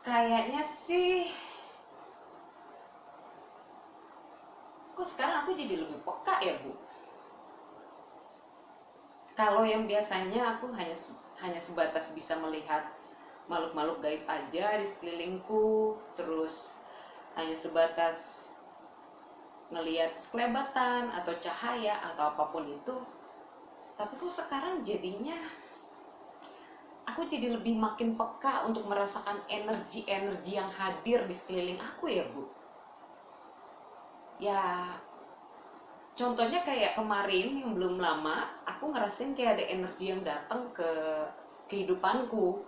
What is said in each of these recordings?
Kayaknya sih, kok sekarang aku jadi lebih peka ya, Bu. Kalau yang biasanya aku hanya sebatas bisa melihat makhluk-makhluk gaib aja di sekelilingku, terus hanya sebatas ngelihat sekelebatan atau cahaya atau apapun itu. Tapi kok sekarang jadinya aku jadi lebih makin peka untuk merasakan energi-energi yang hadir di sekeliling aku ya, Bu. Ya, contohnya kayak kemarin yang belum lama, aku ngerasain kayak ada energi yang datang ke kehidupanku,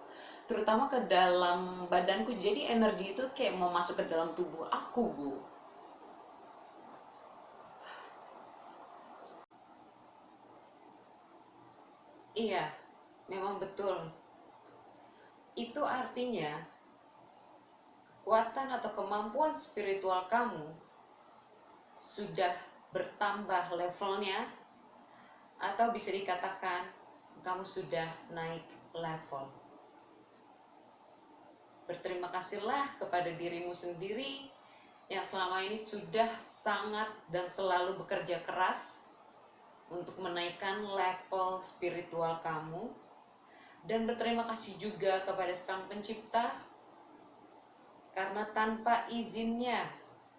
terutama ke dalam badanku. Jadi energi itu kayak mau masuk ke dalam tubuh aku, Bu. Iya, memang betul. Itu artinya kekuatan atau kemampuan spiritual kamu sudah bertambah levelnya, atau bisa dikatakan kamu sudah naik level. Berterima kasihlah kepada dirimu sendiri yang selama ini sudah sangat dan selalu bekerja keras untuk menaikkan level spiritual kamu. Dan berterima kasih juga kepada Sang Pencipta, karena tanpa izinnya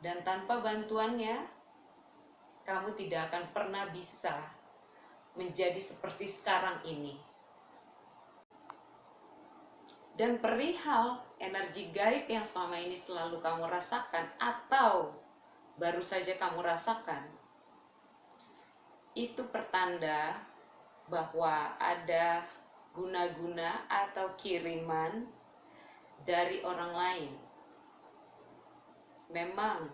dan tanpa bantuannya, kamu tidak akan pernah bisa menjadi seperti sekarang ini. Dan perihal energi gaib yang selama ini selalu kamu rasakan atau baru saja kamu rasakan, itu pertanda bahwa ada guna-guna atau kiriman dari orang lain. Memang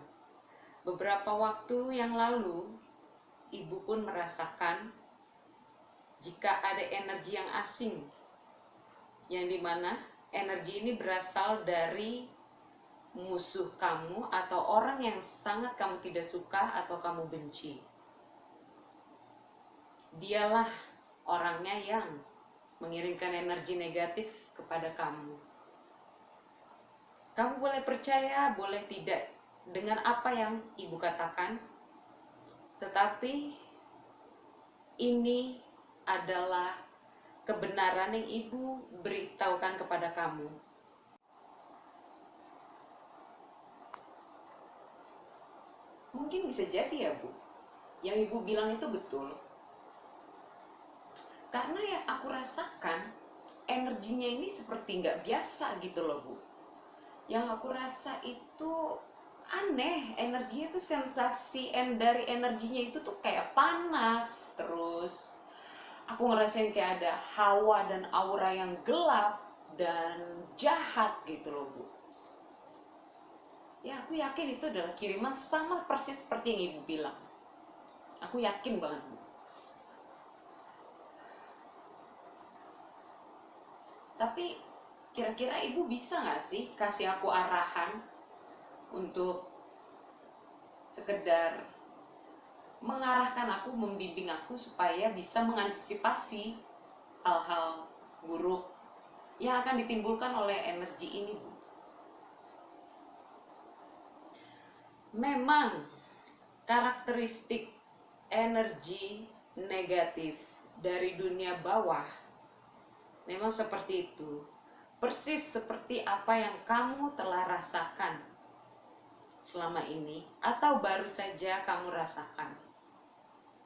beberapa waktu yang lalu ibu pun merasakan jika ada energi yang asing, yang dimana energi ini berasal dari musuh kamu atau orang yang sangat kamu tidak suka atau kamu benci. Dialah orangnya yang mengirimkan energi negatif kepada kamu. Kamu boleh percaya, boleh tidak dengan apa yang ibu katakan, tetapi ini adalah kebenaran yang ibu beritahukan kepada kamu. Mungkin bisa jadi ya, Bu, yang ibu bilang itu betul. Karena yang aku rasakan, energinya ini seperti nggak biasa gitu loh, Bu. Yang aku rasa itu aneh, energinya itu sensasi dari energinya itu tuh kayak panas, terus aku ngerasain kayak ada hawa dan aura yang gelap dan jahat gitu loh, Bu. Ya, aku yakin itu adalah kiriman sama persis seperti yang ibu bilang. Aku yakin banget, Bu. Tapi kira-kira ibu bisa nggak sih kasih aku arahan untuk sekedar mengarahkan aku, membimbing aku supaya bisa mengantisipasi hal-hal buruk yang akan ditimbulkan oleh energi ini, Bu? Memang karakteristik energi negatif dari dunia bawah memang seperti itu, persis seperti apa yang kamu telah rasakan selama ini atau baru saja kamu rasakan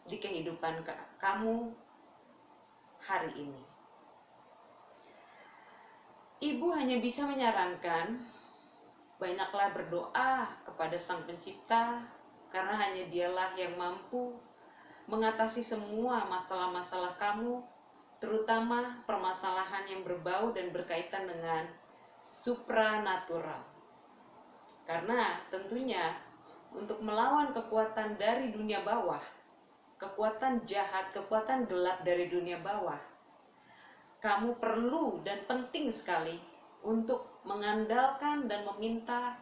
di kehidupan kamu hari ini. Ibu hanya bisa menyarankan banyaklah berdoa kepada Sang Pencipta, karena hanya Dialah yang mampu mengatasi semua masalah-masalah kamu, terutama permasalahan yang berbau dan berkaitan dengan supranatural. Karena tentunya untuk melawan kekuatan dari dunia bawah, kekuatan jahat, kekuatan gelap dari dunia bawah, kamu perlu dan penting sekali untuk mengandalkan dan meminta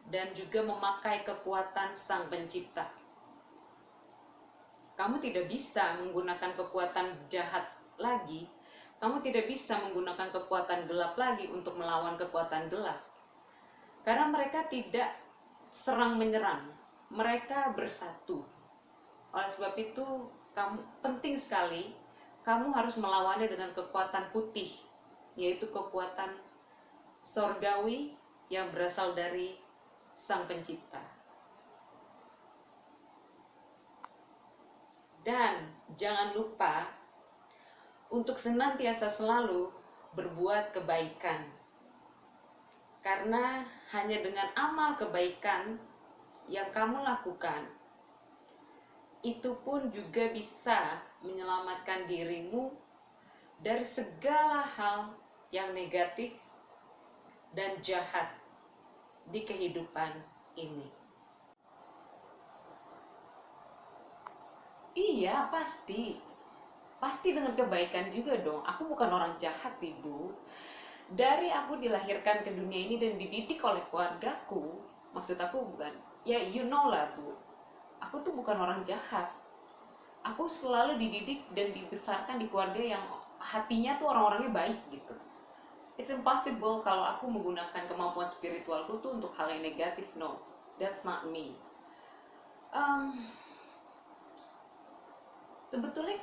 dan juga memakai kekuatan Sang Pencipta. Kamu tidak bisa menggunakan kekuatan jahat lagi, kamu tidak bisa menggunakan kekuatan gelap lagi untuk melawan kekuatan gelap. Karena mereka tidak serang menyerang, mereka bersatu. Oleh sebab itu, penting sekali kamu harus melawannya dengan kekuatan putih, yaitu kekuatan sorgawi yang berasal dari Sang Pencipta. Dan jangan lupa untuk senantiasa selalu berbuat kebaikan. Karena hanya dengan amal kebaikan yang kamu lakukan, itu pun juga bisa menyelamatkan dirimu dari segala hal yang negatif dan jahat di kehidupan ini. Iya, pasti. Pasti dengan kebaikan juga dong. Aku bukan orang jahat, Ibu. Dari aku dilahirkan ke dunia ini dan dididik oleh keluargaku, maksud aku bukan, ya you know lah Bu, aku tuh bukan orang jahat. Aku selalu dididik dan dibesarkan di keluarga yang hatinya tuh orang-orangnya baik gitu. It's impossible kalau aku menggunakan kemampuan spiritualku tuh untuk hal yang negatif. No, that's not me. Sebetulnya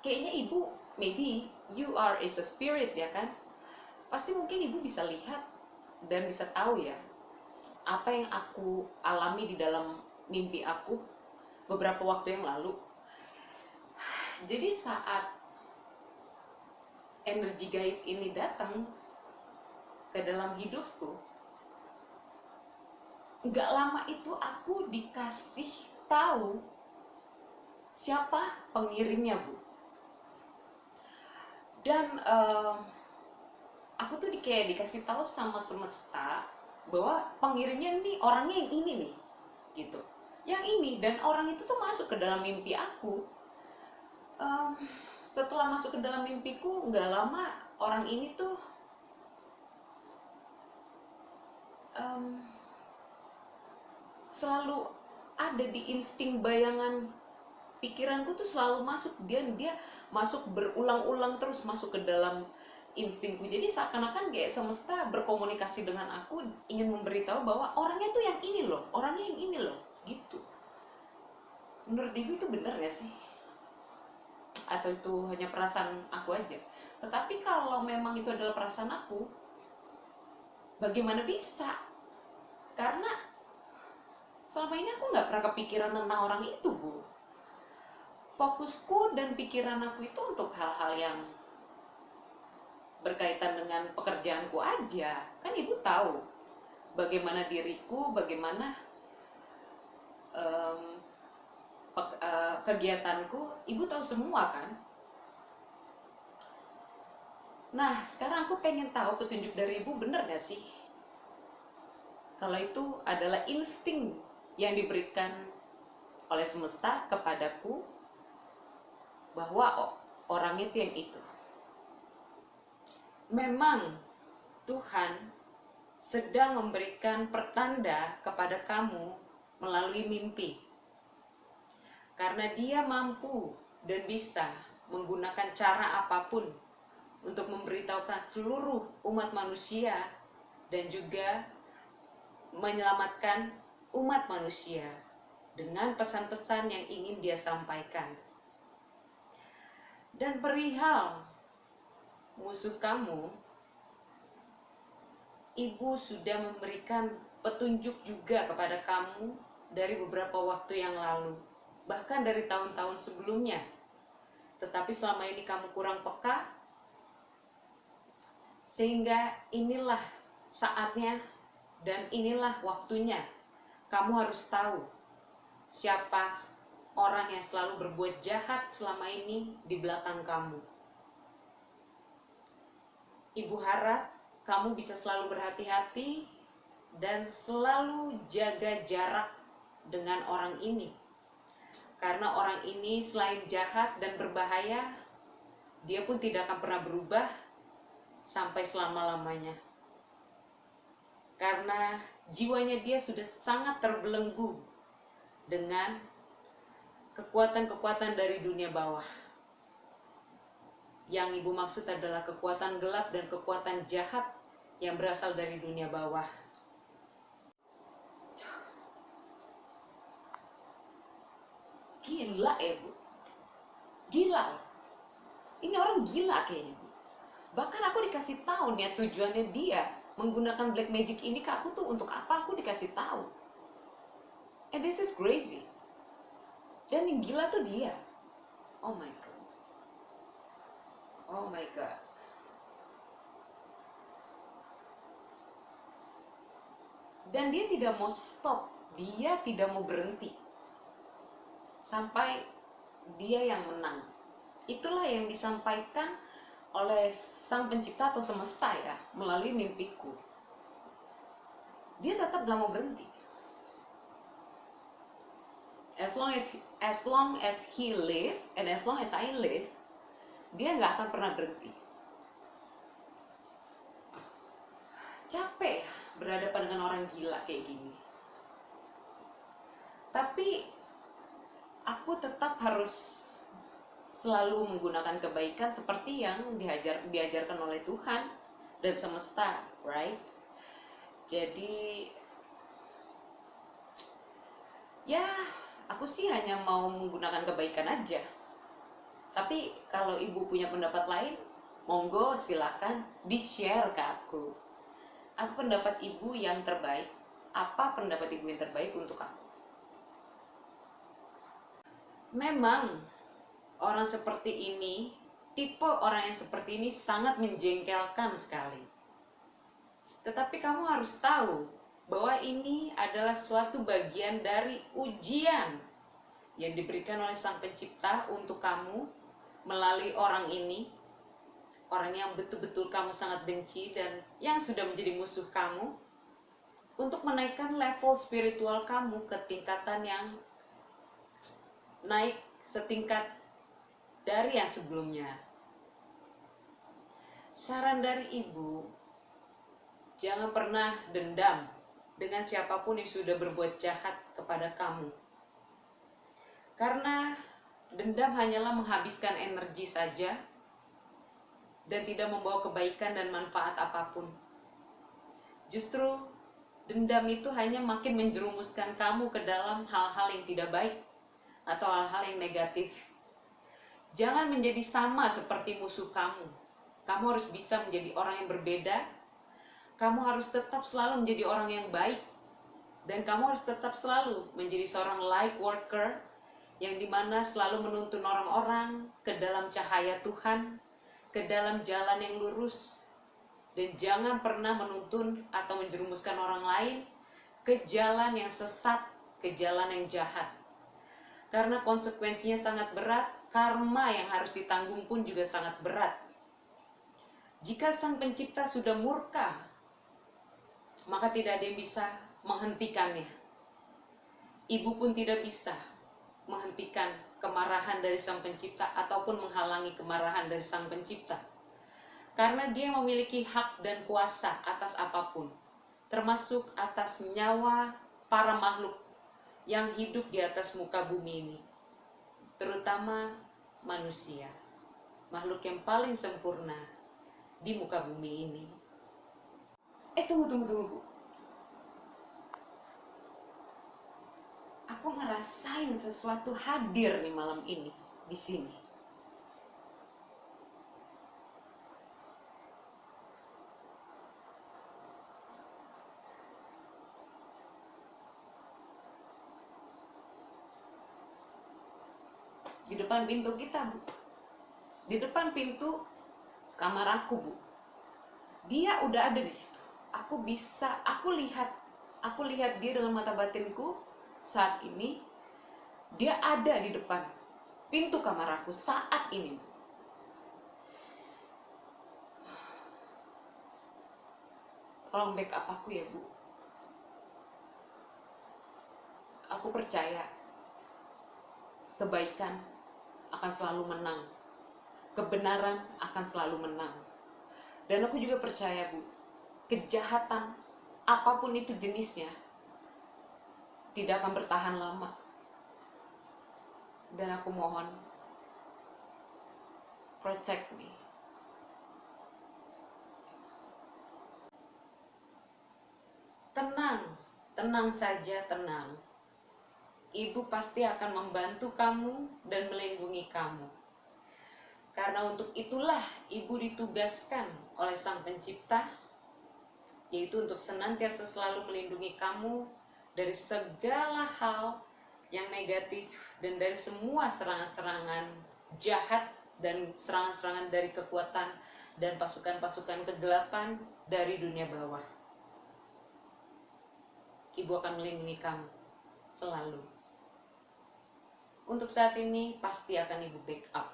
kayaknya Ibu, maybe you are is a spirit ya kan, pasti mungkin Ibu bisa lihat dan bisa tahu ya apa yang aku alami di dalam mimpi aku beberapa waktu yang lalu. Jadi saat energi gaib ini datang ke dalam hidupku, nggak lama itu aku dikasih tahu siapa pengirimnya Bu. Dan aku tuh kayak dikasih tahu sama semesta bahwa pengirimnya nih orangnya yang ini nih gitu, yang ini. Dan orang itu tuh masuk ke dalam mimpi aku. Setelah masuk ke dalam mimpiku nggak lama, orang ini tuh selalu ada di insting bayangan pikiranku tuh selalu masuk. Dia masuk berulang-ulang terus masuk ke dalam instingku. Jadi seakan-akan kayak semesta berkomunikasi dengan aku, ingin memberitahu bahwa orangnya tuh yang ini loh, orangnya yang ini loh gitu. Menurut Ibu itu benar gak sih? Atau itu hanya perasaan aku aja? Tetapi kalau memang itu adalah perasaan aku, bagaimana bisa? Karena selama ini aku gak pernah kepikiran tentang orang itu Bu. Fokusku dan pikiran aku itu untuk hal-hal yang berkaitan dengan pekerjaanku aja. Kan Ibu tahu bagaimana diriku, bagaimana kegiatanku, Ibu tahu semua kan. Nah sekarang aku pengen tahu petunjuk dari Ibu, bener gak sih kalau itu adalah insting yang diberikan oleh semesta kepadaku bahwa orang itu yang itu. Memang Tuhan sedang memberikan pertanda kepada kamu melalui mimpi, karena Dia mampu dan bisa menggunakan cara apapun untuk memberitahukan seluruh umat manusia dan juga menyelamatkan umat manusia dengan pesan-pesan yang ingin Dia sampaikan. Dan perihal musuh kamu, Ibu sudah memberikan petunjuk juga kepada kamu dari beberapa waktu yang lalu, bahkan dari tahun-tahun sebelumnya. Tetapi selama ini kamu kurang peka, sehingga inilah saatnya dan inilah waktunya kamu harus tahu siapa orang yang selalu berbuat jahat selama ini di belakang kamu. Ibu harap kamu bisa selalu berhati-hati dan selalu jaga jarak dengan orang ini. Karena orang ini selain jahat dan berbahaya, dia pun tidak akan pernah berubah sampai selama-lamanya. Karena jiwanya dia sudah sangat terbelenggu dengan kekuatan-kekuatan dari dunia bawah. Yang Ibu maksud adalah kekuatan gelap dan kekuatan jahat yang berasal dari dunia bawah. gila ya Bu. Gila. Ini orang gila kayaknya Bu. Bahkan aku dikasih tahu nih tujuannya dia menggunakan black magic ini ke aku tuh untuk apa, aku dikasih tahu. And this is crazy. Dan yang gila tuh dia. Oh my god. Oh my god. Dan dia tidak mau stop, dia tidak mau berhenti sampai dia yang menang. Itulah yang disampaikan oleh Sang Pencipta atau semesta ya, melalui mimpiku. Dia tetap gak mau berhenti. As long as he live and as long as I live, dia gak akan pernah berhenti. Capek berhadapan dengan orang gila kayak gini. Tapi aku tetap harus selalu menggunakan kebaikan seperti yang diajarkan oleh Tuhan dan semesta, right? Jadi ya aku sih hanya mau menggunakan kebaikan aja. Tapi kalau ibu punya pendapat lain, monggo silakan di-share ke aku. Apa pendapat ibu yang terbaik? Apa pendapat ibu yang terbaik untuk aku? Memang orang seperti ini, tipe orang yang seperti ini sangat menjengkelkan sekali. Tetapi kamu harus tahu bahwa ini adalah suatu bagian dari ujian yang diberikan oleh Sang Pencipta untuk kamu melalui orang ini, orang yang betul-betul kamu sangat benci dan yang sudah menjadi musuh kamu, untuk menaikkan level spiritual kamu ke tingkatan yang naik setingkat dari yang sebelumnya. Saran dari ibu, jangan pernah dendam dengan siapapun yang sudah berbuat jahat kepada kamu. Karena dendam hanyalah menghabiskan energi saja dan tidak membawa kebaikan dan manfaat apapun. Justru dendam itu hanya makin menjerumuskan kamu ke dalam hal-hal yang tidak baik atau hal-hal yang negatif. Jangan menjadi sama seperti musuh kamu. Kamu harus bisa menjadi orang yang berbeda. Kamu harus tetap selalu menjadi orang yang baik. Dan kamu harus tetap selalu menjadi seorang light worker yang dimana selalu menuntun orang-orang ke dalam cahaya Tuhan, ke dalam jalan yang lurus, dan jangan pernah menuntun atau menjerumuskan orang lain ke jalan yang sesat, ke jalan yang jahat. Karena konsekuensinya sangat berat, karma yang harus ditanggung pun juga sangat berat. Jika Sang Pencipta sudah murka, maka tidak ada yang bisa menghentikannya. Ibu pun tidak bisa menghentikan kemarahan dari Sang Pencipta ataupun menghalangi kemarahan dari Sang Pencipta. Karena dia memiliki hak dan kuasa atas apapun, termasuk atas nyawa para makhluk yang hidup di atas muka bumi ini, terutama manusia, makhluk yang paling sempurna di muka bumi ini. Tunggu. Aku ngerasain sesuatu hadir nih malam ini di sini. Di depan pintu kita, Bu. Di depan pintu kamar aku, Bu. Dia udah ada di situ. Aku lihat dia dengan mata batinku saat ini. Dia ada di depan pintu kamar aku saat ini, Bu. Tolong backup aku ya, Bu. Aku percaya kebaikan akan selalu menang. Kebenaran akan selalu menang. Dan aku juga percaya, Bu, kejahatan apapun itu jenisnya tidak akan bertahan lama. Dan aku mohon, protect me. Tenang saja, tenang. Ibu pasti akan membantu kamu dan melindungi kamu. Karena untuk itulah ibu ditugaskan oleh Sang Pencipta, yaitu untuk senantiasa selalu melindungi kamu dari segala hal yang negatif dan dari semua serangan-serangan jahat dan serangan-serangan dari kekuatan dan pasukan-pasukan kegelapan dari dunia bawah. Ibu akan melindungi kamu selalu. Untuk saat ini pasti akan ibu backup.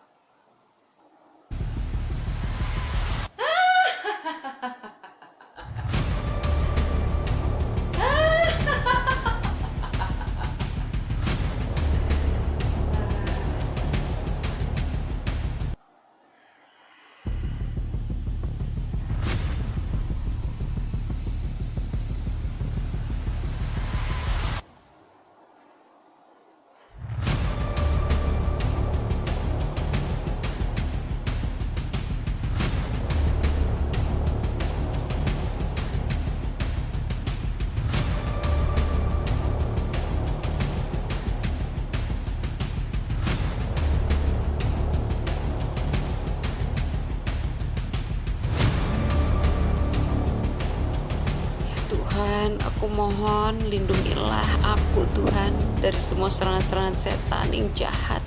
Tuhan, aku mohon lindungilah aku Tuhan dari semua serangan-serangan setan yang jahat,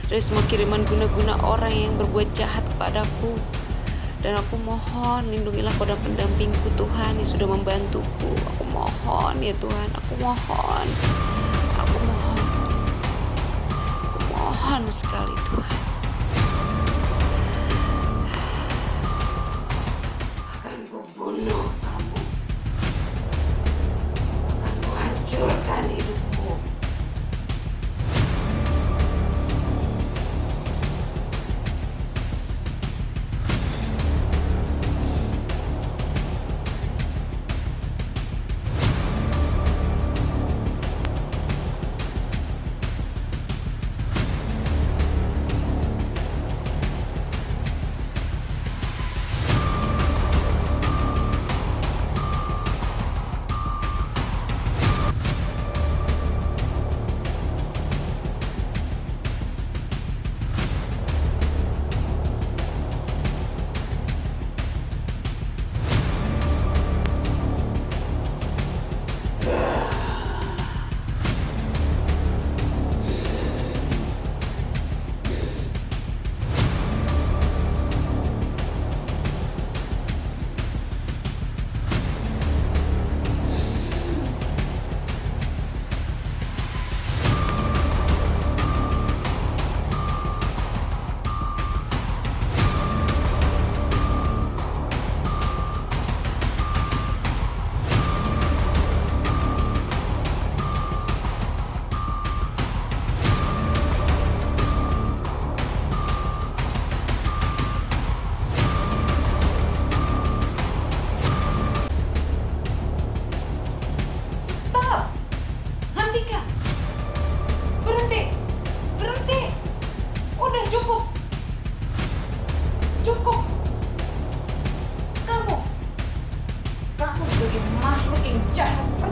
dari semua kiriman guna-guna orang yang berbuat jahat kepadaku. Dan aku mohon lindungilah pada pendampingku Tuhan yang sudah membantuku. Aku mohon ya Tuhan, aku mohon sekali Tuhan. Akan kubunuh kamu, akan kuhancurkan hidupmu.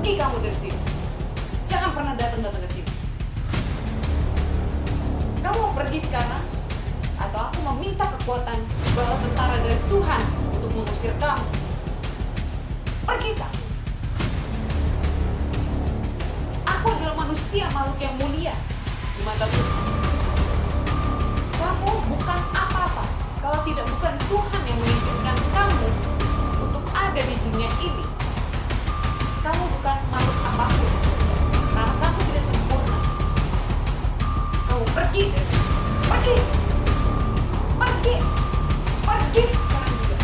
Pergi kamu dari sini. Jangan pernah datang-datang ke sini. Kamu mau pergi sekarang? Atau aku meminta kekuatan bala tentara dari Tuhan untuk mengusir kamu? Pergi kamu. Aku adalah manusia, makhluk yang mulia di mata Tuhan. Kamu bukan apa-apa kalau tidak bukan Tuhan yang mengizinkan kamu untuk ada di dunia ini. Kamu bukan makhluk apapun, karena kamu tidak sempurna. Kamu pergi dari sini. Pergi. Pergi. Pergi sekarang juga.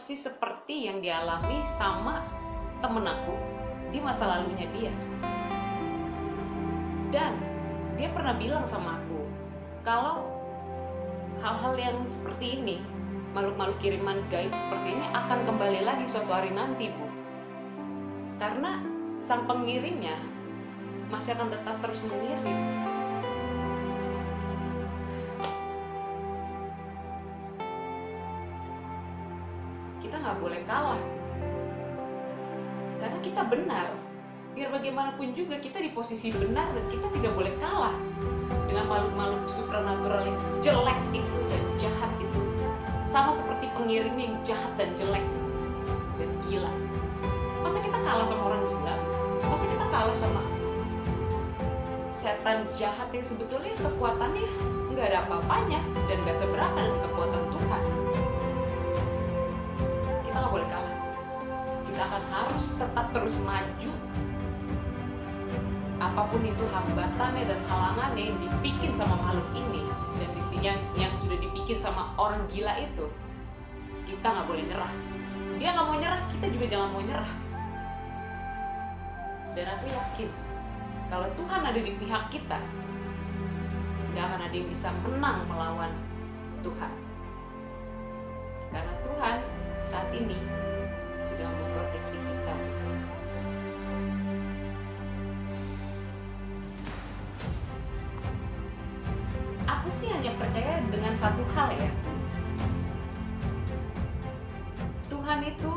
persis seperti yang dialami sama temen aku di masa lalunya dia. Dan dia pernah bilang sama aku kalau hal-hal yang seperti ini, makhluk-makhluk kiriman gaib seperti ini akan kembali lagi suatu hari nanti, Bu. Karena sang pengirimnya masih akan tetap terus mengirim. Kita nggak boleh kalah, karena kita benar. Biar bagaimanapun juga kita di posisi benar dan kita tidak boleh kalah dengan makhluk-makhluk supranatural yang jelek itu dan jahat itu. Sama seperti pengirim yang jahat dan jelek dan gila. Masa kita kalah sama orang gila? Masa kita kalah sama setan jahat yang sebetulnya kekuatannya nggak ada apa-apanya dan nggak seberapa dengan kekuatan Tuhan? Kita nggak boleh kalah. Kita akan harus tetap terus maju. Apapun itu hambatannya dan halangannya yang dibikin sama makhluk ini dan yang sudah dibikin sama orang gila itu, kita nggak boleh nyerah. Dia nggak mau nyerah, kita juga jangan mau nyerah. Dan aku yakin kalau Tuhan ada di pihak kita, nggak akan ada yang bisa menang melawan Tuhan. Karena Tuhan saat ini sudah memproteksi kita. Aku sih hanya percaya dengan satu hal ya. Tuhan itu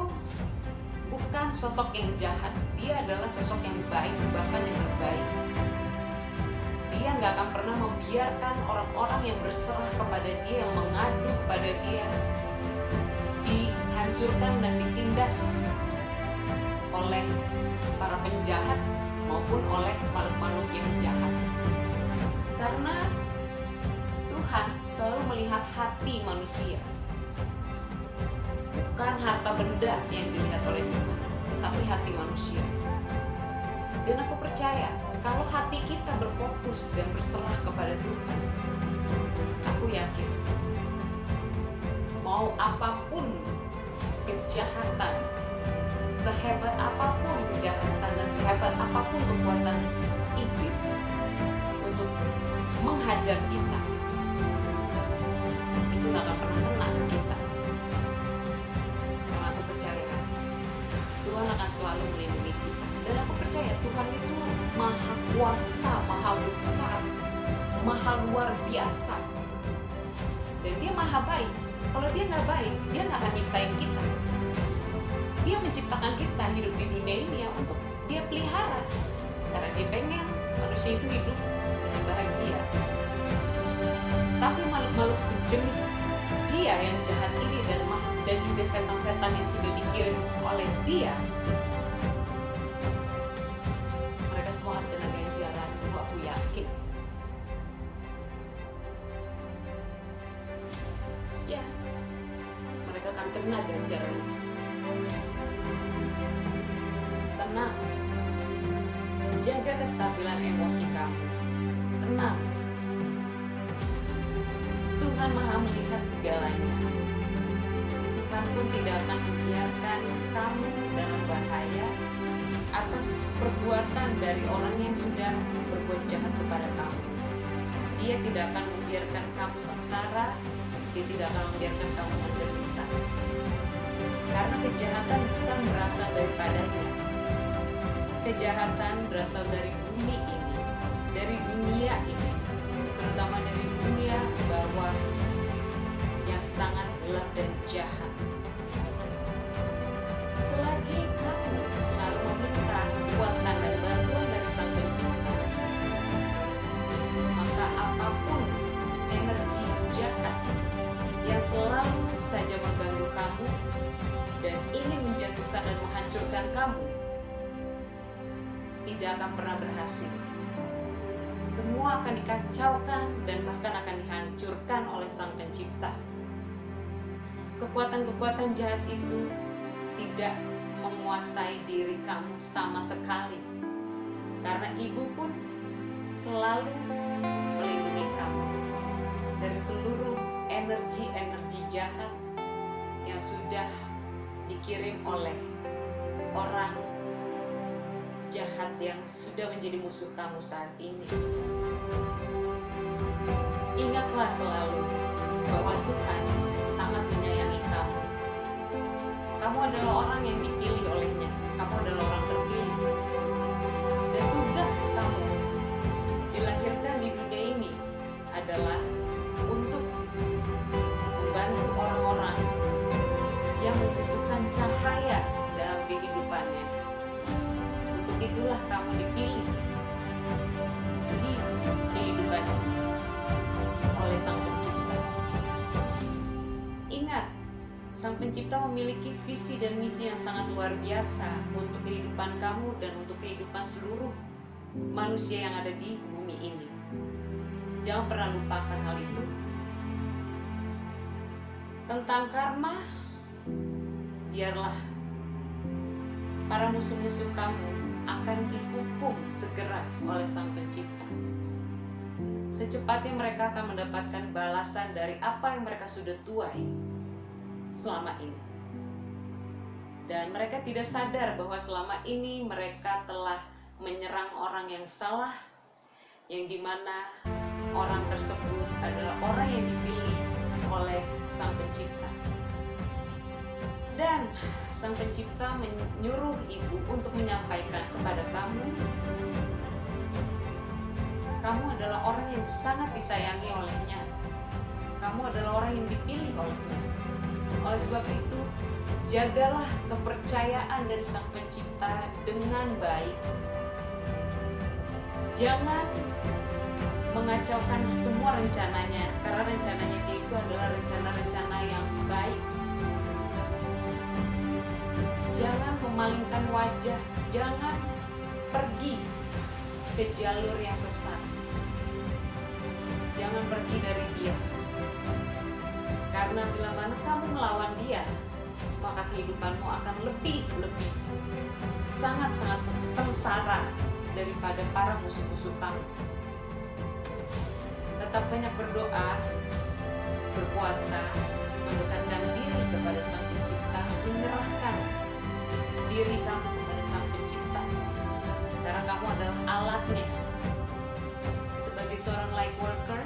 bukan sosok yang jahat. Dia adalah sosok yang baik, bahkan yang terbaik. Dia nggak akan pernah membiarkan orang-orang yang berserah kepada dia, yang mengadu kepada dia, dihancurkan dan ditindas oleh para penjahat maupun oleh makhluk-makhluk yang jahat. Karena Tuhan selalu melihat hati manusia, bukan harta benda yang dilihat oleh Tuhan, tetapi hati manusia. Dan aku percaya kalau hati kita berfokus dan berserah kepada Tuhan, aku yakin mau apapun kejahatan, sehebat apapun kejahatan dan sehebat apapun kekuatan iblis untuk menghajar kita, itu gak akan pernah kena ke kita. Karena aku percaya Tuhan akan selalu melindungi kita. Dan aku percaya Tuhan itu maha kuasa, maha besar, maha luar biasa. Dan dia maha baik. Kalau dia gak baik, dia gak akan nyiptain kita. Dia menciptakan kita hidup di dunia ini ya untuk dia pelihara. Karena dia pengen manusia itu hidup dengan bahagia. Tapi makhluk-makhluk sejenis dia yang jahat ini dan juga setan-setan yang sudah dikirim oleh dia, mereka semua akan kena ganjaran. Itu aku yakin. Ya, mereka akan kena ganjaran. Tenang, jaga kestabilan emosi kamu. Tenang, Tuhan maha melihat segalanya. Tuhan pun tidak akan membiarkan kamu dalam bahaya atas perbuatan dari orang yang sudah berbuat jahat kepada kamu. Dia tidak akan membiarkan kamu sengsara. Dia tidak akan membiarkan kamu menderita. Karena kejahatan bukan berasal daripadanya. Kejahatan berasal dari bumi ini, dari dunia ini, terutama dari dunia bawah yang sangat gelap dan jahat. Selagi kamu selalu meminta kekuatan dan bantuan dari Sang Pencipta, maka apapun energi jahat yang selalu saja mengganggu kamu dan ingin menjatuhkan dan menghancurkan kamu, tidak akan pernah berhasil. Semua akan dikacaukan dan bahkan akan dihancurkan oleh Sang Pencipta. Kekuatan-kekuatan jahat itu tidak menguasai diri kamu sama sekali. Karena Ibu pun selalu melindungi kamu dari seluruh energi-energi jahat yang sudah dikirim oleh orang jahat yang sudah menjadi musuh kamu saat ini. Ingatlah selalu bahwa Tuhan sangat menyayangi kamu. Kamu adalah orang yang dipilih olehnya. Kamu adalah orang terpilih. Dan tugas kamu dilahirkan di dunia ini adalah untuk membantu orang-orang yang membutuhkan cahaya dalam kehidupannya. Untuk itulah kamu dipilih di kehidupan ini oleh Sang Pencipta. Ingat, Sang Pencipta memiliki visi dan misi yang sangat luar biasa untuk kehidupan kamu dan untuk kehidupan seluruh manusia yang ada di bumi ini. Jangan pernah lupakan hal itu. Tentang karma, biarlah para musuh-musuh kamu akan dihukum segera oleh Sang Pencipta. Secepatnya mereka akan mendapatkan balasan dari apa yang mereka sudah tuai selama ini. Dan mereka tidak sadar bahwa selama ini mereka telah menyerang orang yang salah, yang dimana orang tersebut adalah orang yang dipilih oleh Sang Pencipta. Dan Sang Pencipta menyuruh ibu untuk menyampaikan kepada kamu, kamu adalah orang yang sangat disayangi olehnya. Kamu adalah orang yang dipilih olehnya. Oleh sebab itu, jagalah kepercayaan dari Sang Pencipta dengan baik. Jangan mengacaukan semua rencananya, karena rencananya dia itu adalah rencana-rencana yang baik. Jangan memalingkan wajah, jangan pergi ke jalur yang sesat. Jangan pergi dari dia. Karena bila mana kamu melawan dia, maka kehidupanmu akan lebih sangat-sangat sengsara daripada para musuh-musuh kamu. Tetap banyak berdoa, berpuasa, mendekatkan diri kepada Sang Pencipta, menyerahkan diri kamu kepada Sang Pencipta, karena kamu adalah alatnya. Sebagai seorang light worker,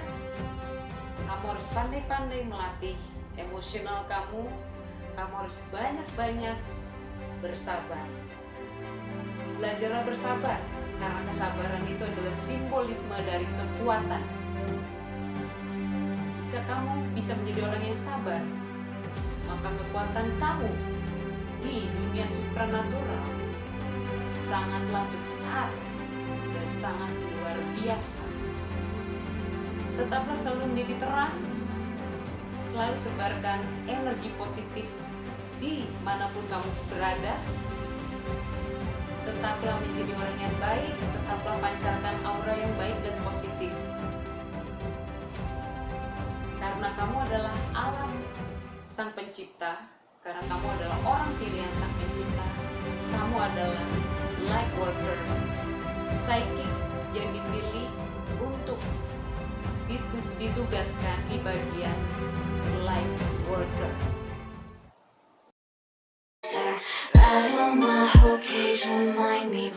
kamu harus pandai-pandai melatih emosional kamu. Kamu harus banyak-banyak bersabar. Belajarlah bersabar, karena kesabaran itu adalah simbolisme dari kekuatan. Jika kamu bisa menjadi orang yang sabar, maka kekuatan kamu di dunia supranatural sangatlah besar dan sangat luar biasa. Tetaplah selalu menjadi terang, selalu sebarkan energi positif di manapun kamu berada. Tetaplah menjadi orang yang baik, tetaplah pancarkan aura yang baik dan positif. Karena kamu adalah alat Sang Pencipta, karena kamu adalah orang pilihan Sang Pencipta. Kamu adalah light worker, psychic yang dipilih untuk ditugaskan di bagian light worker. Right on my whole cage, remind me